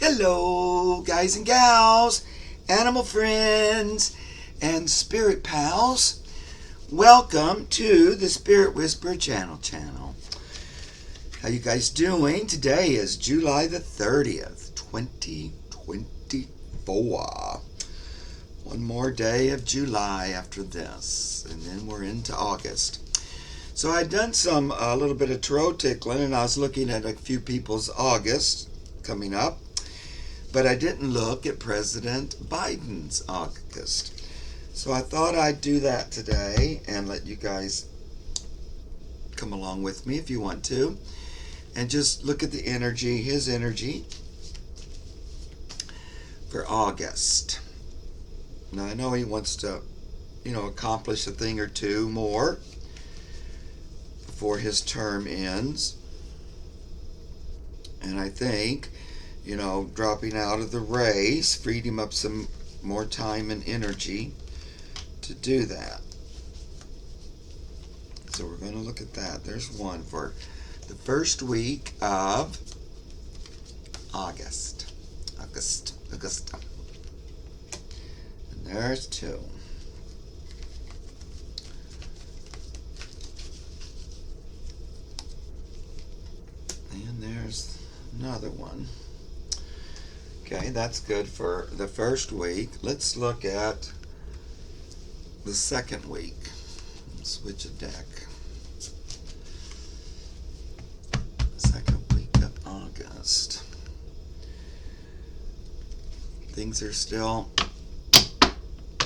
Hello, guys and gals, animal friends, and spirit pals. Welcome to the Spirit Whisper channel. How you guys doing? Today is July the 30th, 2024. One more day of July after this, and then we're into August. So I'd done a little bit of tarot tickling, and I was looking at a few people's August coming up. But I didn't look at President Biden's August. So I thought I'd do that today and let you guys come along with me if you want to. And just look at the energy, his energy for August. Now I know he wants to, accomplish a thing or two more before his term ends. And I think dropping out of the race freed him up some more time and energy to do that. So we're going to look at that. There's one for the first week of August. And there's two. And there's another one. Okay, that's good for the first week. Let's look at the second week. Switch a deck. Second week of August. Things are still,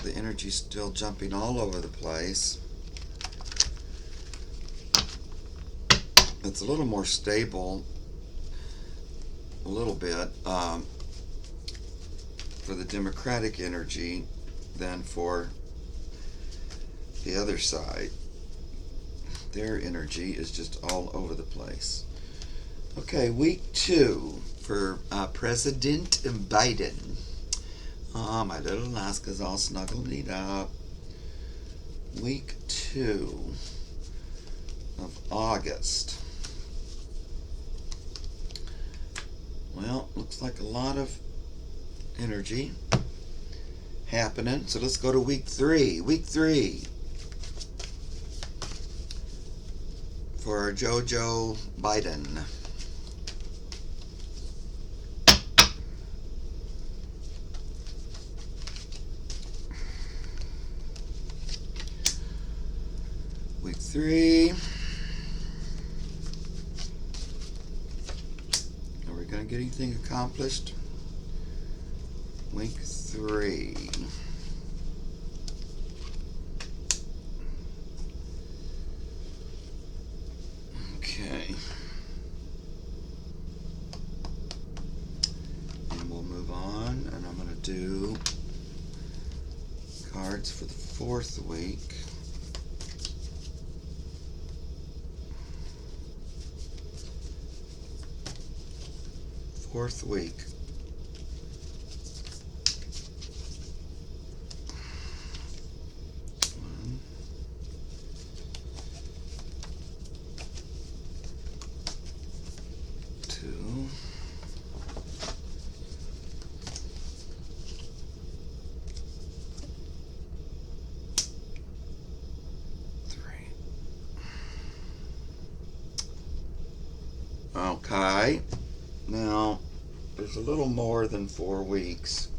the energy's still jumping all over the place. It's a little more stable, a little bit. For the Democratic energy than for the other side. Their energy is just all over the place. Okay, week 2 for President Biden. Oh, my little Alaska's all snuggled up. Week 2 of August. Well, looks like a lot of energy happening. So let's go to week 3. Week 3 for Joe Biden. Week 3. Are we going to get anything accomplished? Week 3. Okay. And we'll move on, and I'm going to do cards for the 4th week. Fourth week. Okay, now there's a little more than 4 weeks,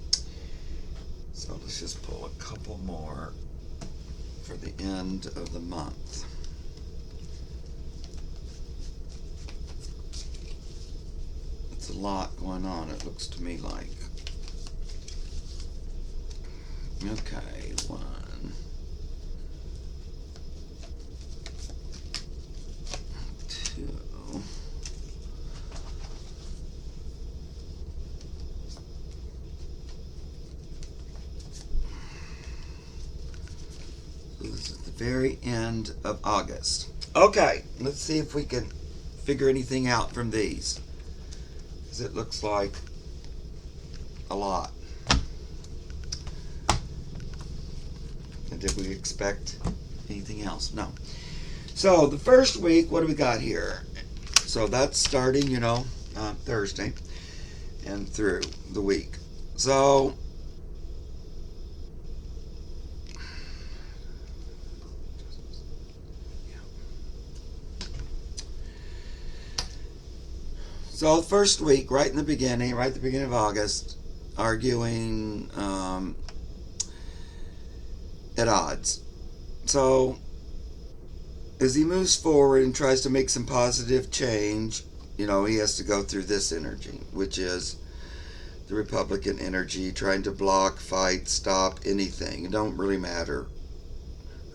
so let's just pull a couple more for the end of the month. It's a lot going on, it looks to me like. Okay, 1, 2. This is the very end of August. Okay, let's see if we can figure anything out from these, because it looks like a lot. And did we expect anything else? No. So the first week, what do we got here? So that's starting, Thursday. and through the week. So the first week, right in the beginning, right at the beginning of August, arguing at odds. So as he moves forward and tries to make some positive change, he has to go through this energy, which is the Republican energy, trying to block, fight, stop anything. It don't really matter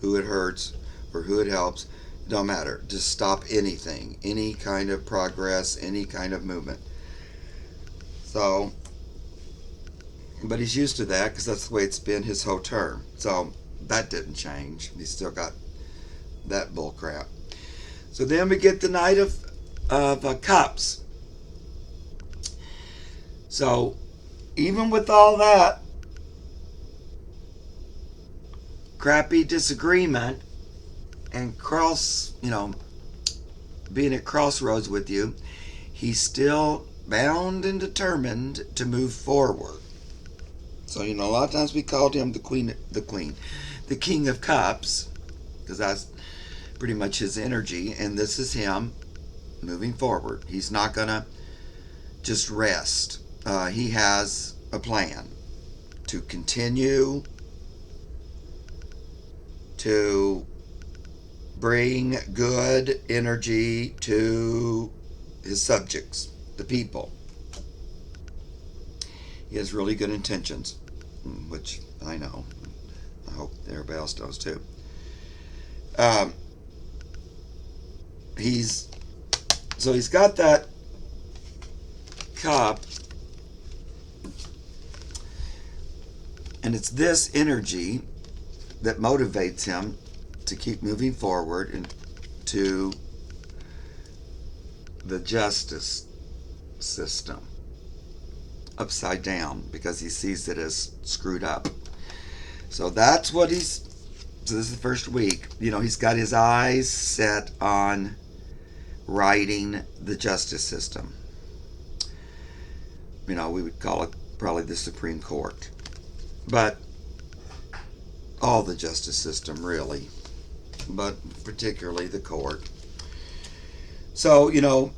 who it hurts or who it helps. It don't matter. Just stop anything, any kind of progress, any kind of movement. So, but he's used to that because that's the way it's been his whole term. So that didn't change. He's still got that bull crap. So then we get the Knight of Cups. So even with all that crappy disagreement and being at crossroads with you, he's still bound and determined to move forward. So, a lot of times we called him the King of Cups, because that's pretty much his energy, and this is him moving forward. He's not going to just rest. He has a plan to continue to bring good energy to his subjects, the people. He has really good intentions, which I know. I hope everybody else knows too. He's got that cup, and it's this energy that motivates him to keep moving forward into the justice system upside down, because he sees it as screwed up. So that's what so this is the first week. He's got his eyes set on righting the justice system. We would call it probably the Supreme Court. But all the justice system, really. But particularly the court. So,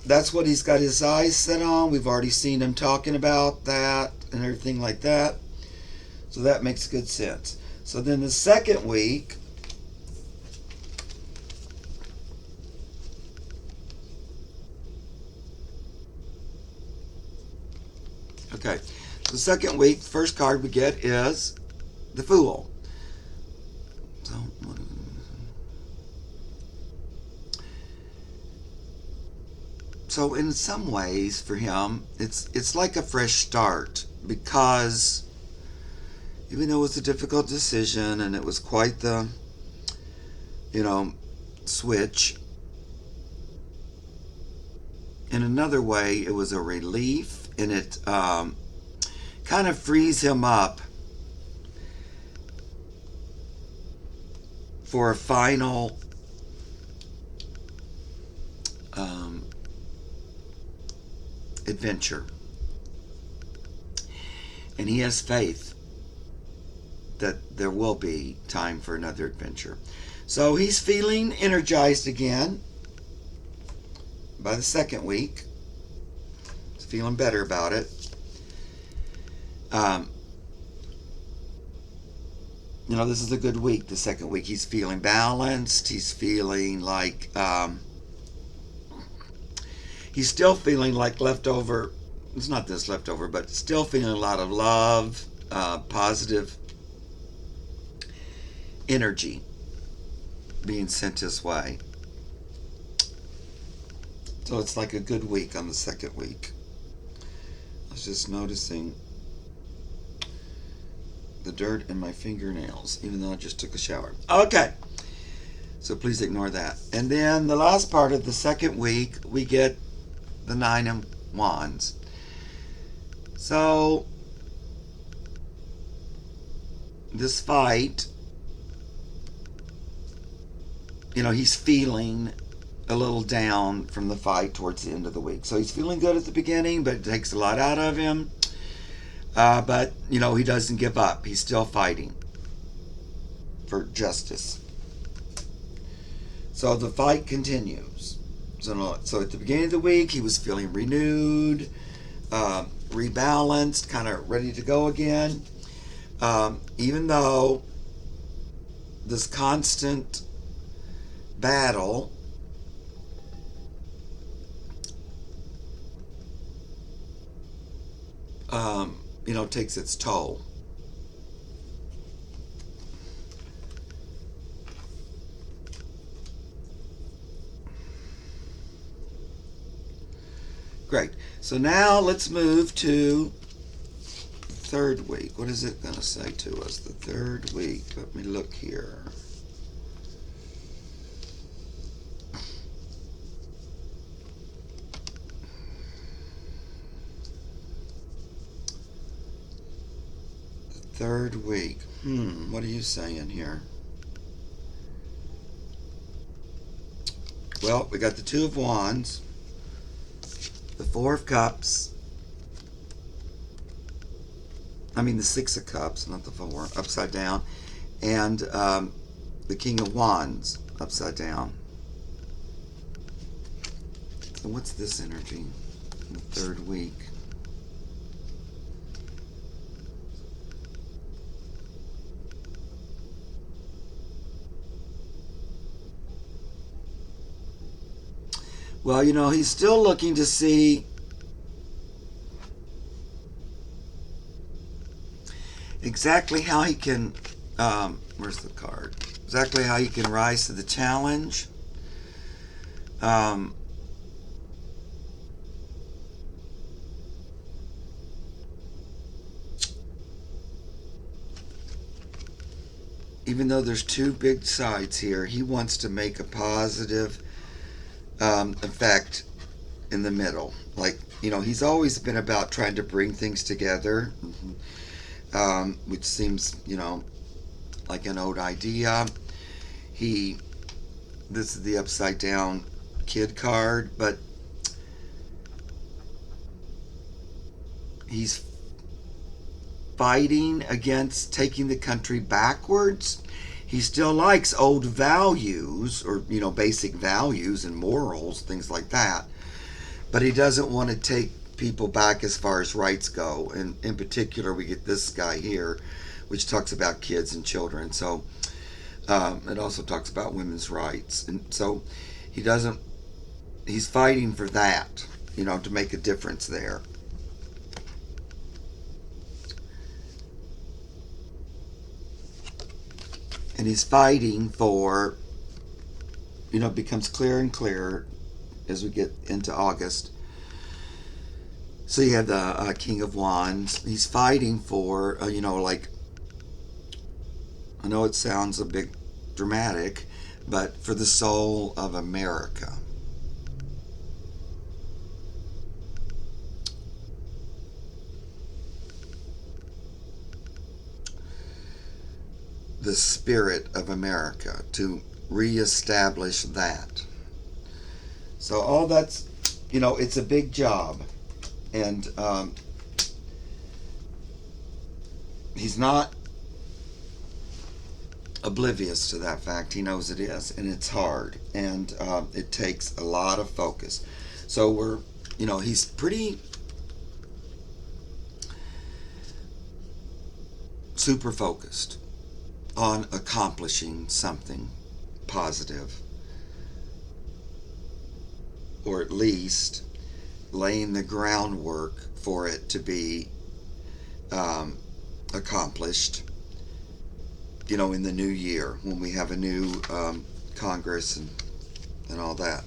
that's what he's got his eyes set on. We've already seen him talking about that and everything like that. So that makes good sense. So then the second week, okay, the second week, the first card we get is the Fool. So in some ways for him, it's like a fresh start, because even though it was a difficult decision and it was quite the, switch, in another way it was a relief, and it kind of frees him up for a final adventure. And he has faith that there will be time for another adventure. So he's feeling energized again by the second week. He's feeling better about it. This is a good week, the second week. He's feeling balanced. He's feeling like he's still feeling like leftover. It's not this leftover, but still feeling a lot of love, positive energy being sent his way. So it's like a good week on the second week. I was just noticing the dirt in my fingernails, even though I just took a shower. Okay. So please ignore that. And then the last part of the second week, we get the Nine of Wands. So this fight, he's feeling a little down from the fight towards the end of the week. So he's feeling good at the beginning, but it takes a lot out of him. But, he doesn't give up. He's still fighting for justice. So the fight continues. So at the beginning of the week, he was feeling renewed, rebalanced, kind of ready to go again. Even though this constant battle takes its toll. Great. So now let's move to the third week. What is it going to say to us? The third week. Let me look here. Third week. What are you saying here? Well, we got the Two of Wands, the Four of Cups. The Six of Cups, not the Four, upside down, and the King of Wands, upside down. So what's this energy in the third week? Well, he's still looking to see exactly how he can, where's the card? Exactly how he can rise to the challenge. Even though there's two big sides here, he wants to make a positive effect in the middle. Like, he's always been about trying to bring things together, which seems, like an old idea. This is the upside down kid card, but he's fighting against taking the country backwards. He still likes old values, or basic values and morals, things like that, but he doesn't want to take people back as far as rights go. And in particular, we get this guy here, which talks about kids and children. So it also talks about women's rights, and so he's fighting for that, to make a difference there. And he's fighting for, it becomes clearer and clearer as we get into August. So you have the King of Wands. He's fighting for, like, I know it sounds a bit dramatic, but for the soul of America. The spirit of America, to reestablish that. So all that's, it's a big job, and he's not oblivious to that fact. He knows it is, and it's hard, and it takes a lot of focus. So he's pretty super focused on accomplishing something positive, or at least laying the groundwork for it to be accomplished, in the new year, when we have a new Congress and all that.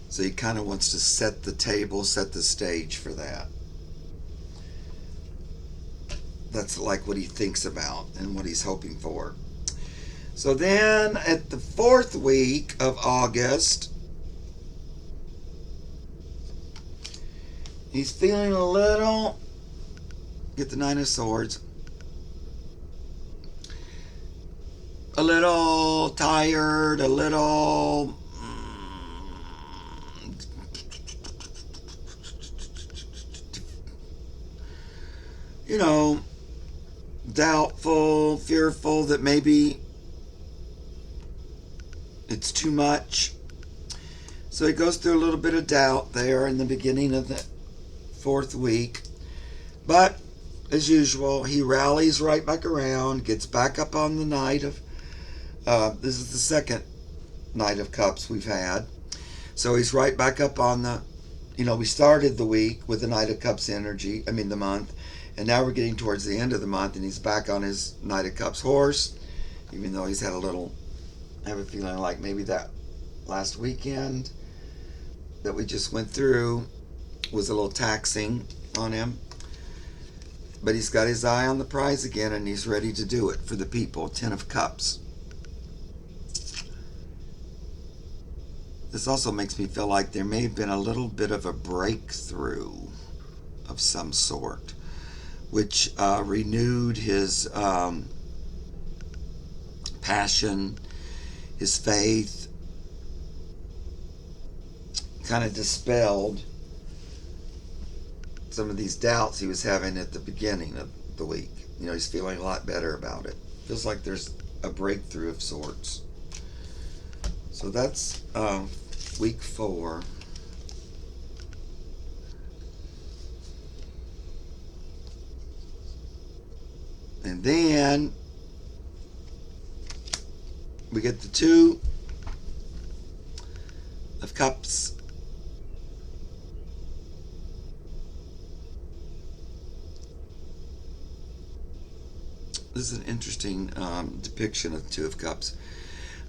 So he kind of wants to set the table, set the stage for that. That's like what he thinks about and what he's hoping for. So then at the fourth week of August, he's feeling a little, get the Nine of Swords, a little tired, a little you know, doubtful, fearful that maybe it's too much. So he goes through a little bit of doubt there in the beginning of the 4th week. But, as usual, he rallies right back around, gets back up on the night of, this is the second Knight of Cups we've had. So he's right back up on the, we started the week with the Knight of Cups energy, the month, and now we're getting towards the end of the month, and he's back on his Knight of Cups horse, even though he's had I have a feeling like maybe that last weekend that we just went through was a little taxing on him. But he's got his eye on the prize again, and he's ready to do it for the people. 10 of Cups. This also makes me feel like there may have been a little bit of a breakthrough of some sort, which renewed his passion, his faith, kind of dispelled some of these doubts he was having at the beginning of the week. He's feeling a lot better about it. Feels like there's a breakthrough of sorts. So that's week 4. And then we get the 2 of Cups. This is an interesting depiction of the 2 of Cups.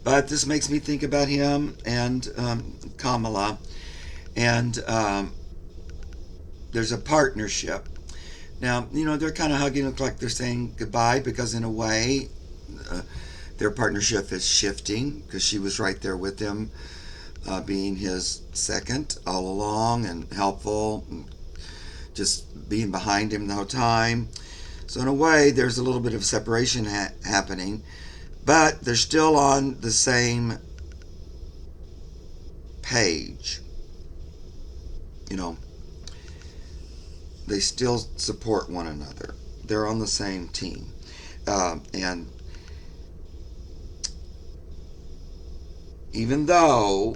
But this makes me think about him and Kamala. And there's a partnership. Now, they're kind of hugging, look like they're saying goodbye, because in a way, their partnership is shifting, because she was right there with him, being his second all along and helpful, and just being behind him the whole time. So in a way, there's a little bit of separation happening, but they're still on the same page. They still support one another. They're on the same team. And even though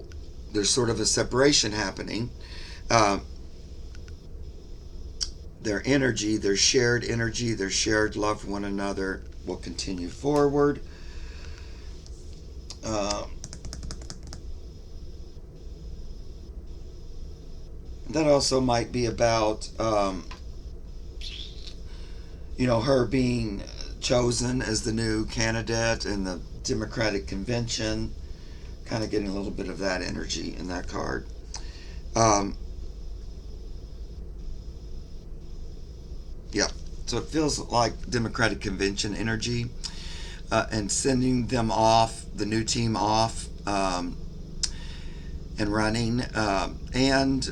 there's sort of a separation happening, their energy, their shared energy, their shared love for one another will continue forward. That also might be about, her being chosen as the new candidate in the Democratic convention, kind of getting a little bit of that energy in that card. Yeah, so it feels like Democratic convention energy, and sending them off, the new team off, and running, and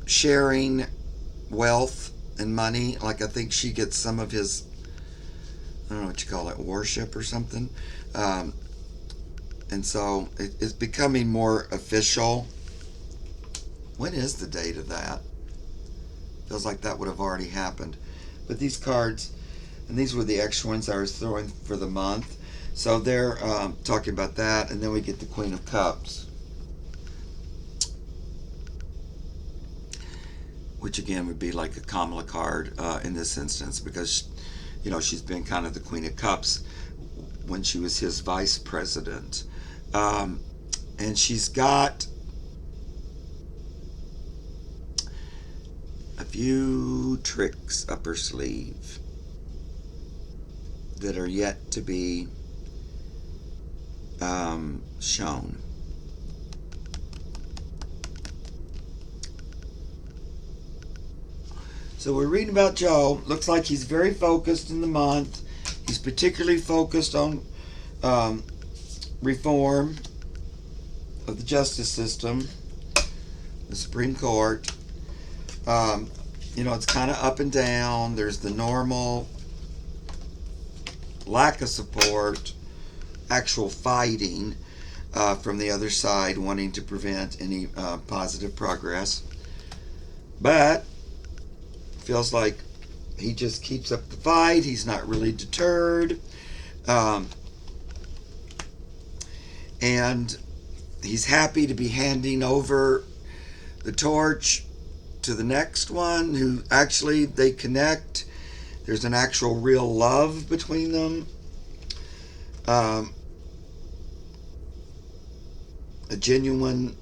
sharing wealth and money. Like, I think she gets some of his, I don't know what you call it, worship or something. And so it's becoming more official. When is the date of that? Feels like that would have already happened. But these cards, and these were the extra ones I was throwing for the month. So they're talking about that. And then we get the Queen of Cups, which again would be like a Kamala card in this instance, because she's been kind of the Queen of Cups when she was his vice president, and she's got a few tricks up her sleeve that are yet to be shown. So we're reading about Joe. Looks like he's very focused in the month. He's particularly focused on reform of the justice system, the Supreme Court. It's kind of up and down. There's the normal lack of support, actual fighting from the other side, wanting to prevent any positive progress. But feels like he just keeps up the fight. He's not really deterred. And he's happy to be handing over the torch to the next one, who actually they connect. There's an actual real love between them. A genuine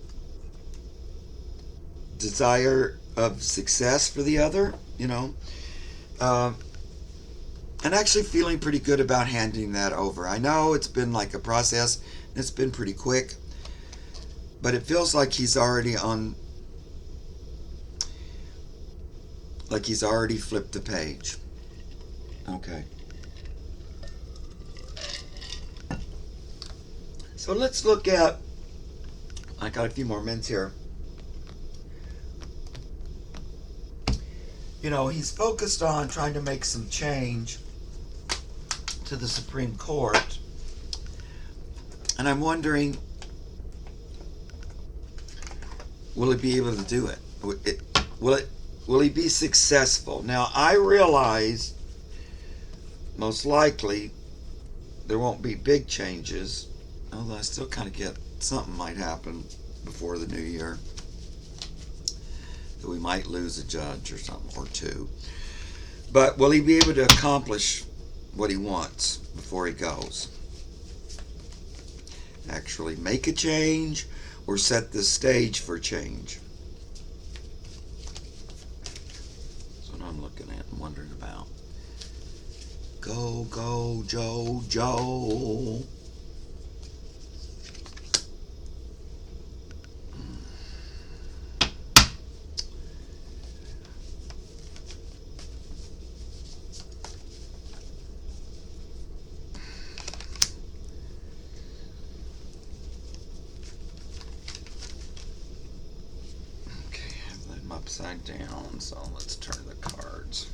desire of success for the other, and actually feeling pretty good about handing that over. I know it's been like a process, and it's been pretty quick, but it feels like he's already flipped the page. Okay. So let's look at, I got a few more minutes here. He's focused on trying to make some change to the Supreme Court. And I'm wondering, will he be able to do it? Will he be successful? Now, I realize most likely there won't be big changes, although I still kind of get something might happen before the new year. That we might lose a judge or something, or two. But will he be able to accomplish what he wants before he goes? Actually make a change or set the stage for change? That's what I'm looking at and wondering about. Go, go, Joe. Upside down, so let's turn the cards.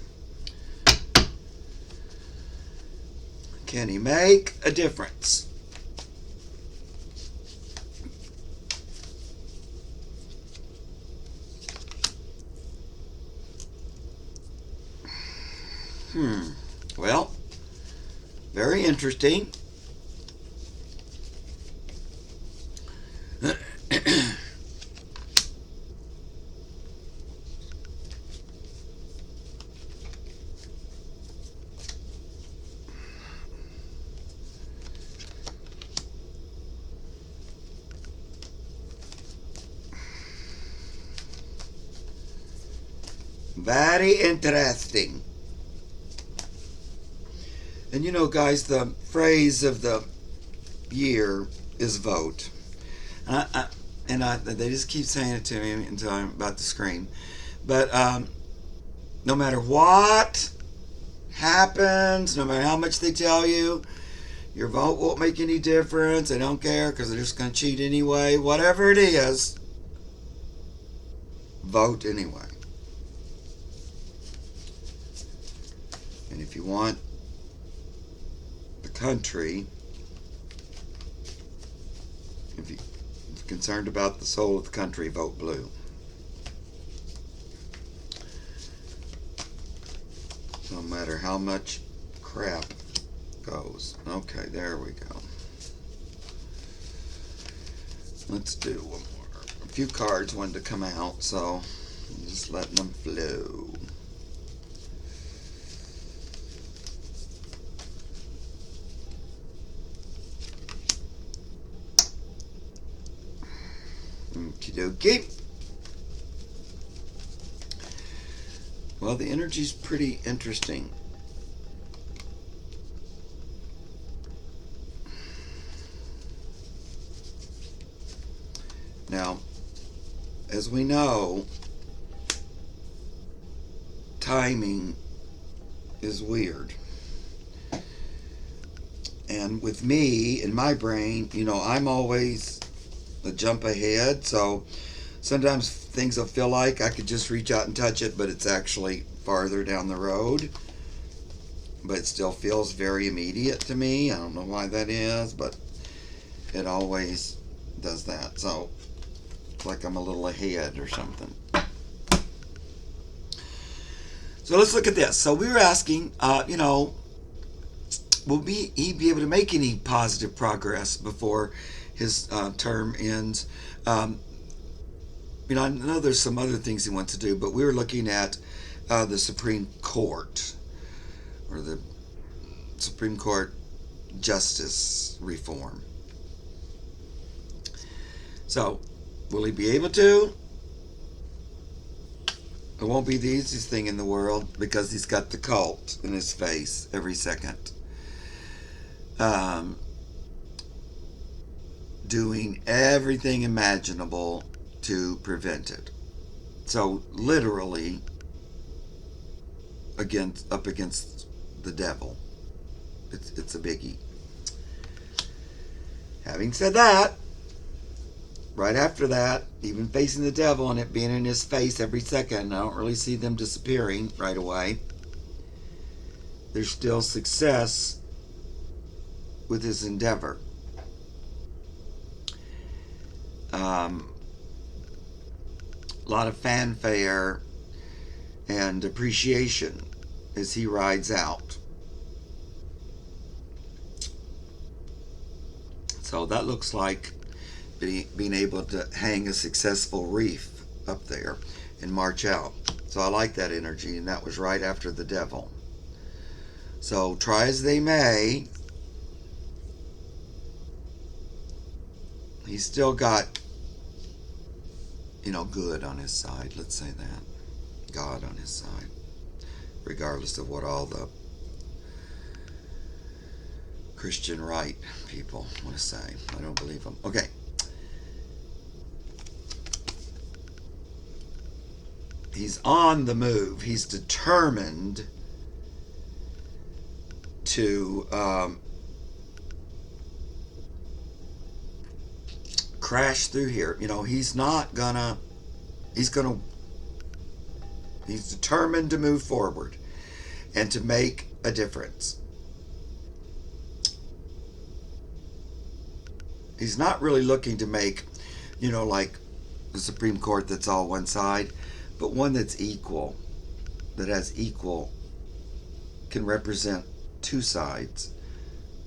Can he make a difference? Well, very interesting. Very interesting. And guys, the phrase of the year is vote. And they just keep saying it to me until I'm about to scream. But no matter what happens, no matter how much they tell you, your vote won't make any difference. They don't care because they're just going to cheat anyway. Whatever it is, vote anyway. And if you want the country, if you're concerned about the soul of the country, vote blue. No matter how much crap goes. Okay, there we go. Let's do one more. A few cards wanted to come out, so I'm just letting them flow. Okie dokie. Well, the energy's pretty interesting. Now, as we know, timing is weird. And with me, in my brain, I'm always a jump ahead, so sometimes things will feel like I could just reach out and touch it, but it's actually farther down the road. But it still feels very immediate to me. I don't know why that is, but it always does that. So it's like I'm a little ahead or something. So let's look at this. So we were asking, will he be able to make any positive progress before his term ends? I know there's some other things he wants to do, but we were looking at the Supreme Court, or the Supreme Court justice reform. So, will he be able to? It won't be the easiest thing in the world because he's got the cult in his face every second. Doing everything imaginable to prevent it. So literally up against the devil. It's a biggie. Having said that, right after that, even facing the devil and it being in his face every second, I don't really see them disappearing right away. There's still success with his endeavor. A lot of fanfare and appreciation as he rides out. So that looks like being able to hang a successful wreath up there and march out. So I like that energy, and that was right after the devil. So try as they may, he's still got, good on his side. Let's say that. God on his side. Regardless of what all the Christian right people want to say. I don't believe them. Okay. He's on the move. He's determined to crash through here. He's determined to move forward and to make a difference. He's not really looking to make, like the Supreme Court that's all one side, but one that's equal, that has equal, can represent two sides,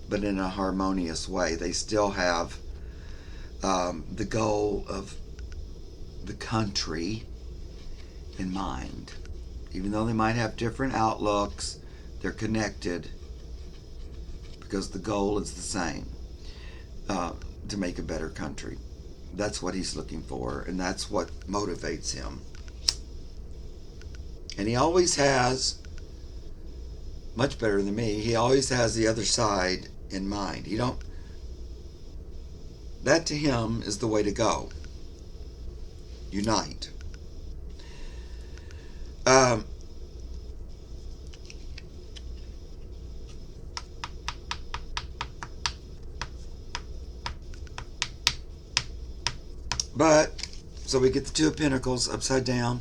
but in a harmonious way. They still have the goal of the country in mind. Even though they might have different outlooks, they're connected because the goal is the same, to make a better country. That's what he's looking for, and that's what motivates him. And he always has, much better than me, he always has the other side in mind. That to him is the way to go. Unite. But, so we get the Two of Pentacles upside down.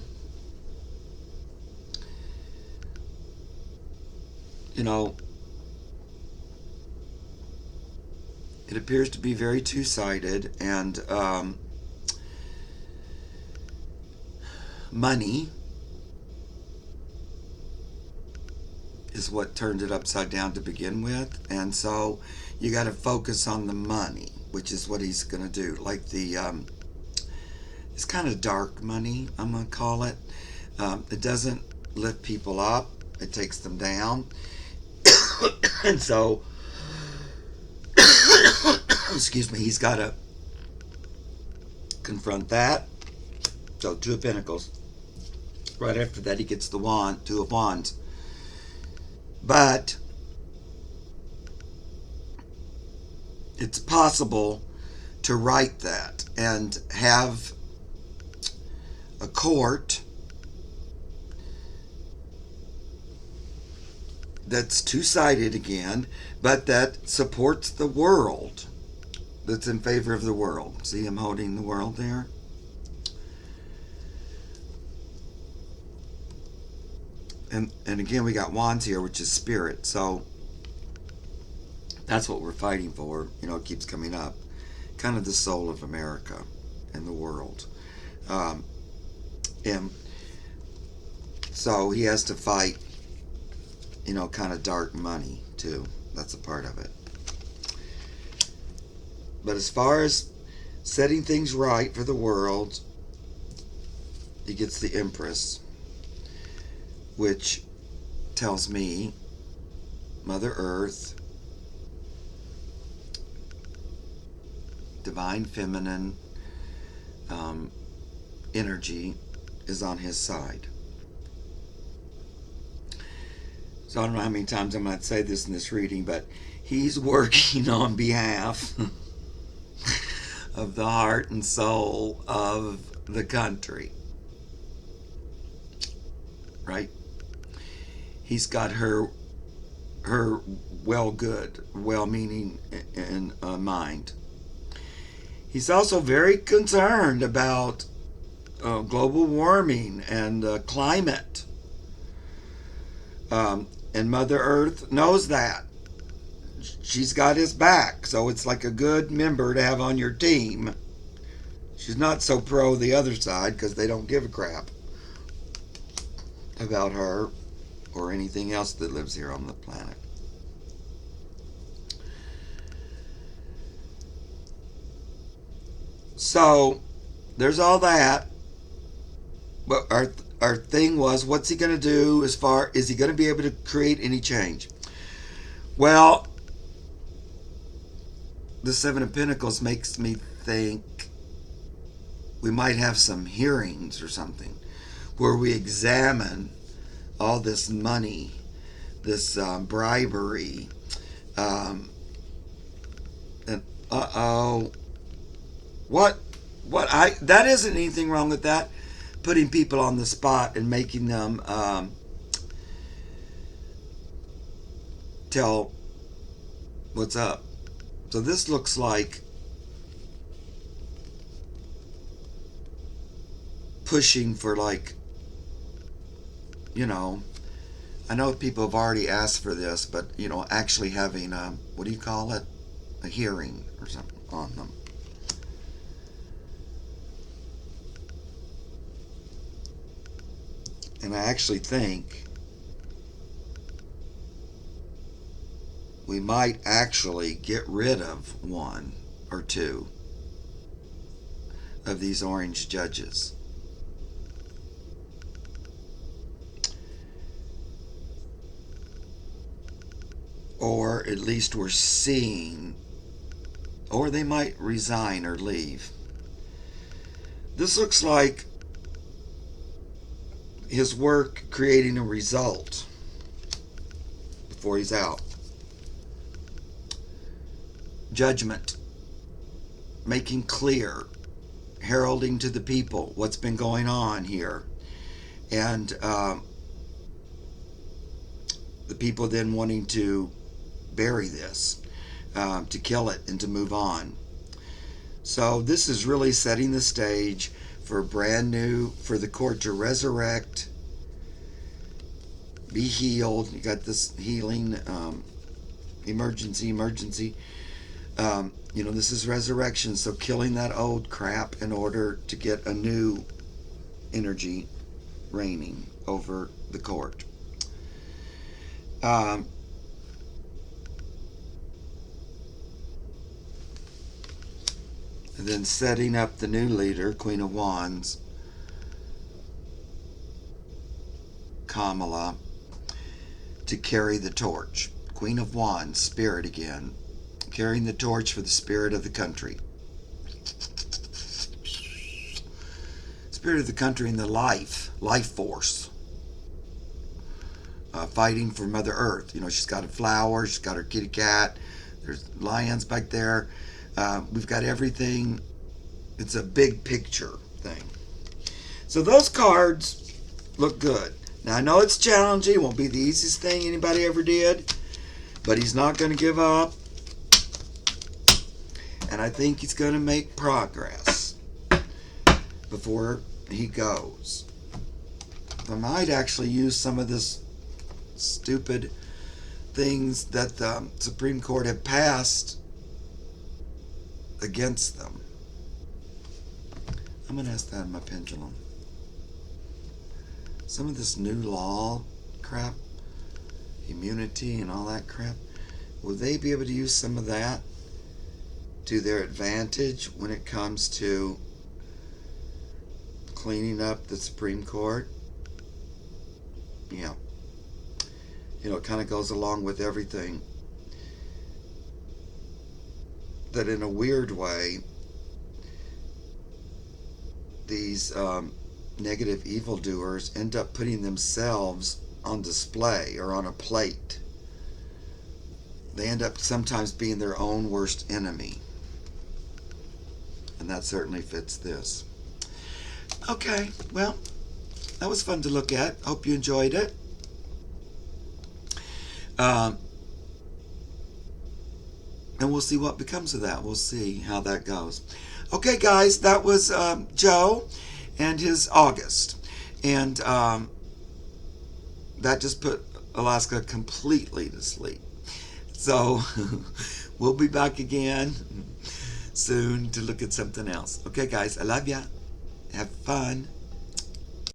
It appears to be very two-sided, and money is what turned it upside down to begin with, and so you got to focus on the money, which is what he's going to do. Like it's kind of dark money, I'm going to call it. It doesn't lift people up, it takes them down. And so, excuse me, he's got to confront that. So, Two of Pentacles. Right after that, he gets the wand, Two of Wands. But it's possible to right that and have a court that's two-sided again, but that supports the world, that's in favor of the world. See him holding the world there? And again, we got wands here, which is spirit. So that's what we're fighting for. It keeps coming up. Kind of the soul of America and the world. And So he has to fight, kind of dark money too. That's a part of it. But as far as setting things right for the world, he gets the Empress, which tells me Mother Earth, divine feminine energy is on his side. So I don't know how many times I might say this in this reading, but he's working on behalf of the heart and soul of the country. Right? He's got her well-meaning in mind. He's also very concerned about global warming and climate. And Mother Earth knows that. She's got his back, so it's like a good member to have on your team. She's not so pro the other side because they don't give a crap about her or anything else that lives here on the planet. So there's all that. But our thing was, what's he going to do is he going to be able to create any change? Well, the Seven of Pentacles makes me think we might have some hearings or something where we examine all this money, this bribery, and that isn't anything wrong with that. Putting people on the spot and making them tell what's up. So this looks like pushing for, like, I know people have already asked for this, but actually having what do you call it, a hearing or something on them. And I actually think we might actually get rid of one or two of these orange judges. Or at least we're seeing, or they might resign or leave. This looks like his work creating a result before he's out. Judgment, making clear, heralding to the people what's been going on here, and the people then wanting to bury this, to kill it and to move on. So this is really setting the stage for for the court to resurrect, be healed. You got this healing, emergency. This is resurrection, so killing that old crap in order to get a new energy reigning over the court. And then setting up the new leader, Queen of Wands, Kamala, to carry the torch. Queen of Wands, spirit again, carrying the torch for the spirit of the country. Spirit of the country and the life force. Fighting for Mother Earth. She's got a flower, she's got her kitty cat, there's lions back there. We've got everything. It's a big picture thing. So those cards look good. Now I know it's challenging. It won't be the easiest thing anybody ever did, but he's not going to give up. And I think he's going to make progress before he goes. I might actually use some of this stupid things that the Supreme Court have passed against them. I'm going to ask that in my pendulum. some of this new law crap, immunity and all that crap, will they be able to use some of that to their advantage when it comes to cleaning up the Supreme Court? Yeah. It kind of goes along with everything. That in a weird way, these negative evildoers end up putting themselves on display or on a plate. They end up sometimes being their own worst enemy. And that certainly fits this. Okay, well, that was fun to look at. Hope you enjoyed it. And we'll see what becomes of that. We'll see how that goes. Okay, guys, that was Joe and his August. And that just put Alaska completely to sleep. So we'll be back again soon to look at something else. Okay, guys, I love ya. Have fun.